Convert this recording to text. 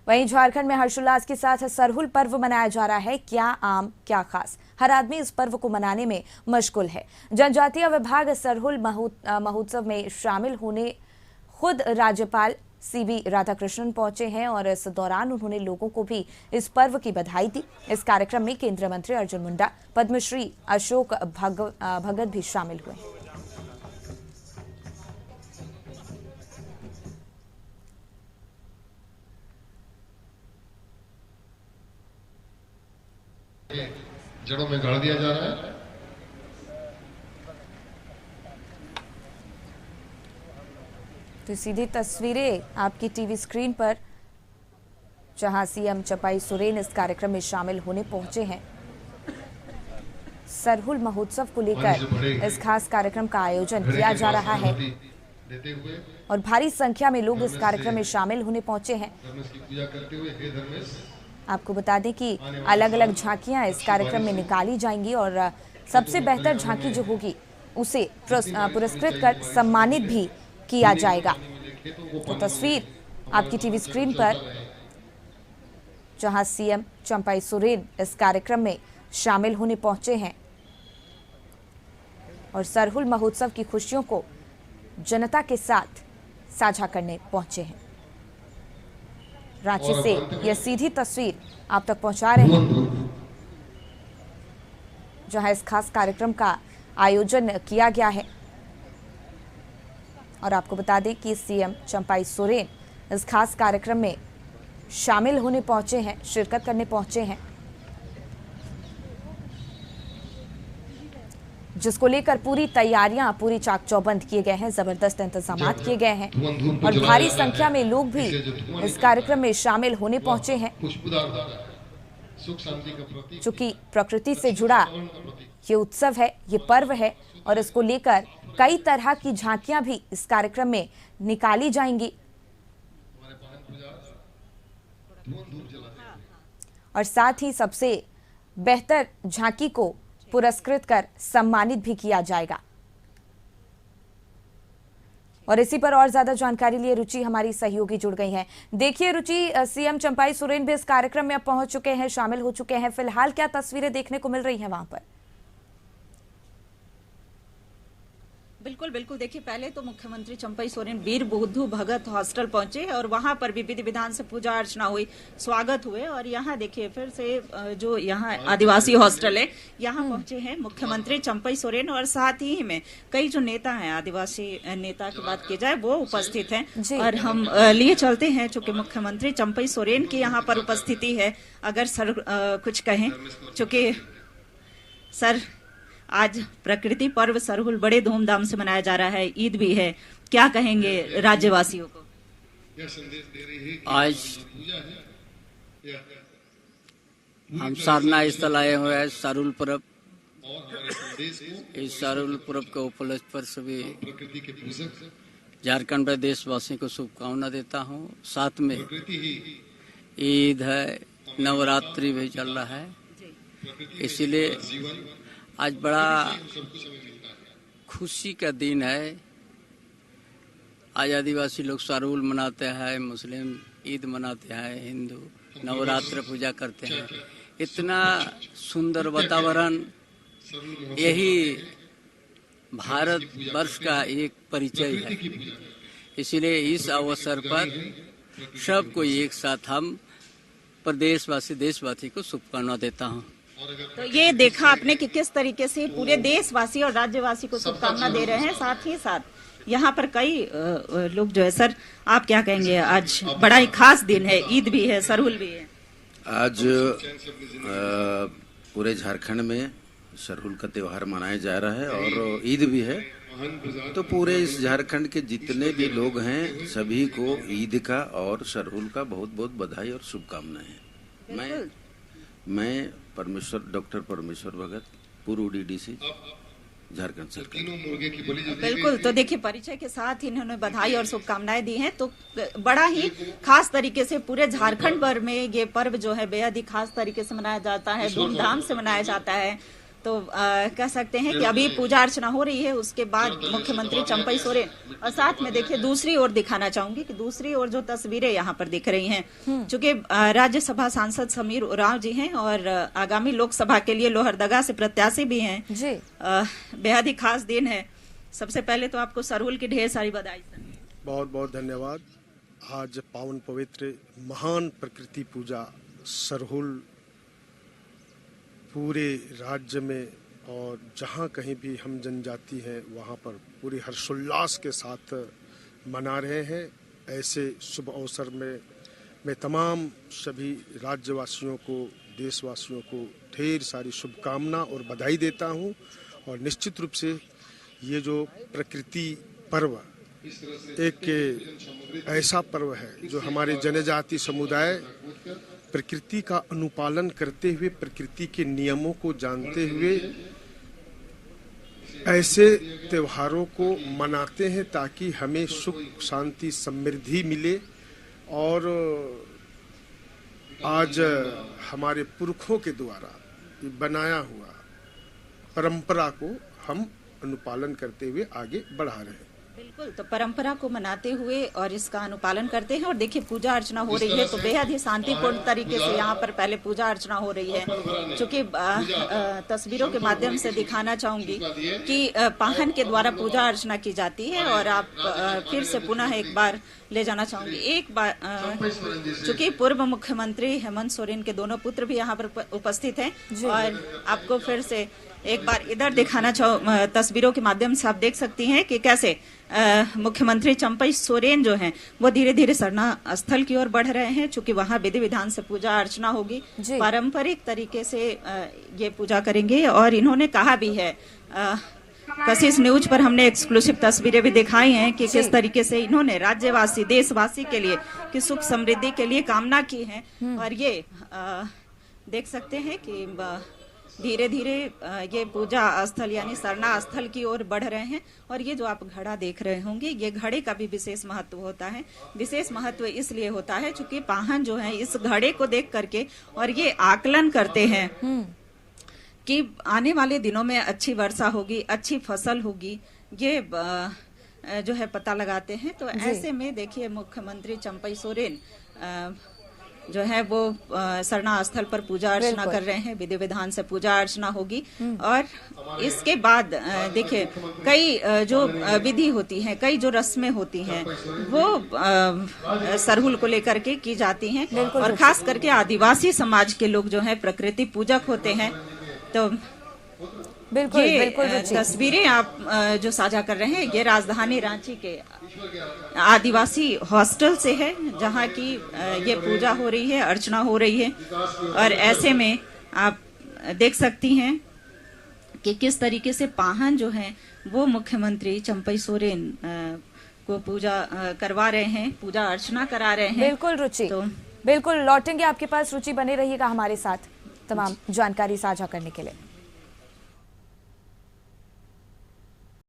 वहीं झारखंड में हर्षोल्लास के साथ सरहुल पर्व मनाया जा रहा है। क्या आम क्या खास, हर आदमी इस पर्व को मनाने में मशगूल है। जनजातीय विभाग सरहुल महोत्सव में शामिल होने खुद राज्यपाल सीबी राधाकृष्णन पहुंचे हैं और इस दौरान उन्होंने लोगों को भी इस पर्व की बधाई दी। इस कार्यक्रम में केंद्रीय मंत्री अर्जुन मुंडा, पद्मश्री अशोक भगत भी शामिल हुए। जड़ों में गाड़ दिया जा रहा है। तो सीधी तस्वीरें आपकी टीवी स्क्रीन पर, जहां सीएम चंपाई सोरेन इस कार्यक्रम में शामिल होने पहुंचे हैं। सरहुल महोत्सव को लेकर इस खास कार्यक्रम का आयोजन किया जा रहा है और भारी संख्या में लोग इस कार्यक्रम में शामिल होने पहुंचे हैं। आपको बता दें कि अलग अलग झांकियां इस कार्यक्रम में निकाली जाएंगी और सबसे बेहतर झांकी जो होगी उसे पुरस्कृत कर सम्मानित भी किया जाएगा। तो तस्वीर आपकी टीवी स्क्रीन पर, जहां सीएम चंपाई सोरेन इस कार्यक्रम में शामिल होने पहुंचे हैं और सरहुल महोत्सव की खुशियों को जनता के साथ साझा करने पहुंचे हैं। रांची से यह सीधी तस्वीर आप तक पहुंचा रहे हैं, जहां इस खास कार्यक्रम का आयोजन किया गया है। और आपको बता दें कि सीएम चंपाई सोरेन इस खास कार्यक्रम में शामिल होने पहुंचे हैं, शिरकत करने पहुंचे हैं, जिसको लेकर पूरी तैयारियां, पूरी चाक चौबंद किए गए हैं, जबरदस्त इंतजाम किए गए हैं और भारी संख्या में लोग भी इस कार्यक्रम में शामिल होने पहुंचे हैं। चूंकि प्रकृति से जुड़ा ये उत्सव है, ये पर्व है और इसको लेकर कई तरह की झांकियां भी इस कार्यक्रम में निकाली जाएंगी और साथ ही सबसे बेहतर झांकी को पुरस्कृत कर सम्मानित भी किया जाएगा। और इसी पर और ज्यादा जानकारी लिए रुचि हमारी सहयोगी जुड़ गई हैं। देखिए रुचि, सीएम चंपाई सोरेन भी इस कार्यक्रम में अब पहुंच चुके हैं, शामिल हो चुके हैं। फिलहाल क्या तस्वीरें देखने को मिल रही हैं वहां पर? बिल्कुल बिल्कुल, देखिए पहले तो मुख्यमंत्री चंपाई सोरेन वीर बुद्धू भगत हॉस्टल पहुंचे और वहां पर भी विधि विधान से पूजा अर्चना हुई, स्वागत हुए। और यहाँ देखिए फिर से जो यहाँ आदिवासी हॉस्टल है, यहाँ पहुंचे हैं मुख्यमंत्री चंपाई सोरेन और साथ ही में कई जो नेता हैं, आदिवासी नेता की बात की जाए वो उपस्थित हैं। और हम लिए चलते हैं, चूंकि मुख्यमंत्री चंपाई सोरेन की यहाँ पर उपस्थिति है। अगर सर कुछ कहें, चूंकि सर आज प्रकृति पर्व सरहुल बड़े धूमधाम से मनाया जा रहा है, ईद भी है, क्या कहेंगे राज्यवासियों को? आज हम सारना स्थल आए हुए हैं सरहुल पर्व। इस सरहुल पर्व के उपलक्ष्य पर सभी झारखंड प्रदेश देशवासियों को शुभकामना देता हूँ। साथ में ईद है, नवरात्रि भी चल रहा है, इसीलिए आज बड़ा खुशी का दिन है। आज आदिवासी लोग सरहुल मनाते हैं, मुस्लिम ईद मनाते हैं, हिंदू नवरात्र पूजा करते हैं। इतना सुंदर वातावरण, यही भारत वर्ष का एक परिचय है। इसीलिए इस अवसर पर सबको एक साथ हम प्रदेशवासी देशवासी को शुभकामना देता हूँ। तो ये देखा आपने कि किस तरीके से पूरे देशवासी और राज्यवासी को शुभकामना दे रहे हैं। साथ ही साथ यहाँ पर कई लोग जो है, सर आप क्या कहेंगे? आज बड़ा ही खास दिन है, ईद भी है, सरहुल भी है। आज पूरे झारखंड में सरहुल का त्योहार मनाया जा रहा है और ईद भी है। तो पूरे इस झारखंड के जितने भी लोग हैं सभी को ईद का और सरहुल का बहुत बहुत बधाई और शुभकामनाएं। मैं डॉक्टर परमेश्वर भगत, पूर्व डीडीसी झारखंड सरकार। बिल्कुल, तो देखिए परिचय के साथ इन्होंने बधाई और शुभकामनाएं दी हैं। तो बड़ा ही खास तरीके से पूरे झारखंड भर में ये पर्व जो है बेहद ही खास तरीके से मनाया जाता है, धूमधाम से मनाया जाता है। तो कह सकते हैं कि अभी पूजा अर्चना हो रही है, उसके बाद मुख्यमंत्री चंपई सोरेन, और साथ में देखिए दूसरी ओर दिखाना चाहूंगी कि दूसरी ओर जो तस्वीरें यहाँ पर दिख रही हैं, चूंकि राज्यसभा सांसद समीर उरांव जी हैं और आगामी लोकसभा के लिए लोहरदगा से प्रत्याशी भी हैं जी। बेहद ही खास दिन है। सबसे पहले तो आपको सरहुल की ढेर सारी बधाई। बहुत बहुत धन्यवाद। आज पावन पवित्र महान प्रकृति पूजा सरहुल पूरे राज्य में और जहाँ कहीं भी हम जनजाति हैं वहाँ पर पूरे हर्षोल्लास के साथ मना रहे हैं। ऐसे शुभ अवसर में मैं तमाम सभी राज्यवासियों को, देशवासियों को ढेर सारी शुभकामना और बधाई देता हूँ। और निश्चित रूप से ये जो प्रकृति पर्व एक ऐसा पर्व है जो हमारे जनजाति समुदाय प्रकृति का अनुपालन करते हुए, प्रकृति के नियमों को जानते हुए ऐसे त्योहारों को मनाते हैं ताकि हमें सुख, शांति, समृद्धि मिले। और आज हमारे पुरखों के द्वारा बनाया हुआ परंपरा को हम अनुपालन करते हुए आगे बढ़ा रहे हैं। बिल्कुल, तो परंपरा को मनाते हुए और इसका अनुपालन करते हैं। और देखिए पूजा अर्चना हो रही है तो बेहद ही शांतिपूर्ण तरीके से यहाँ पर पहले पूजा अर्चना हो रही है। चूंकि तस्वीरों के माध्यम से दिखाना चाहूंगी कि पाहन के द्वारा पूजा अर्चना की जाती है। और आप फिर से पुनः एक बार ले जाना चाहूंगी। एक बार चूंकि पूर्व मुख्यमंत्री हेमंत सोरेन के दोनों पुत्र भी यहाँ पर उपस्थित हैं और आपको फिर से एक बार इधर दिखाना तस्वीरों के माध्यम से आप देख सकती हैं कि कैसे मुख्यमंत्री चंपई सोरेन जो हैं वो धीरे धीरे सरना स्थल की ओर बढ़ रहे हैं। चूंकि वहां विधि विधान से पूजा अर्चना होगी, पारंपरिक तरीके से ये पूजा करेंगे। और इन्होंने कहा भी है, कशिश न्यूज पर हमने एक्सक्लूसिव तस्वीरें भी दिखाई हैं कि किस तरीके से इन्होंने राज्यवासी, देशवासी के लिए कि सुख समृद्धि के लिए कामना की है। और ये देख सकते हैं कि धीरे धीरे ये पूजा स्थल यानी सरना स्थल की ओर बढ़ रहे हैं। और ये जो आप घड़ा देख रहे होंगे, ये घड़े का भी विशेष महत्व होता है। विशेष महत्व इसलिए होता है क्योंकि पाहन जो है इस घड़े को देख करके और ये आकलन करते हैं कि आने वाले दिनों में अच्छी वर्षा होगी, अच्छी फसल होगी, ये जो है पता लगाते हैं। तो ऐसे में देखिए मुख्यमंत्री चंपई सोरेन जो है वो सरना स्थल पर पूजा अर्चना कर रहे हैं। विधि विधान से पूजा अर्चना होगी और इसके बाद देखिए कई जो विधि होती है, कई जो रस्में होती हैं वो सरहुल को लेकर के की जाती हैं। और खास करके आदिवासी समाज के लोग जो है प्रकृति पूजक होते हैं। तो बिल्कुल ये बिल्कुल तस्वीरें आप जो साझा कर रहे हैं ये राजधानी रांची के आदिवासी हॉस्टल से है, जहां की ये पूजा हो रही है, अर्चना हो रही है। और ऐसे में आप देख सकती हैं कि किस तरीके से पाहन जो है वो मुख्यमंत्री चंपई सोरेन को पूजा करवा रहे हैं, पूजा अर्चना करा रहे हैं। बिल्कुल रुचि, तो बिल्कुल लौटेंगे आपके पास। रुचि बने रहिएगा हमारे साथ तमाम जानकारी साझा करने के लिए।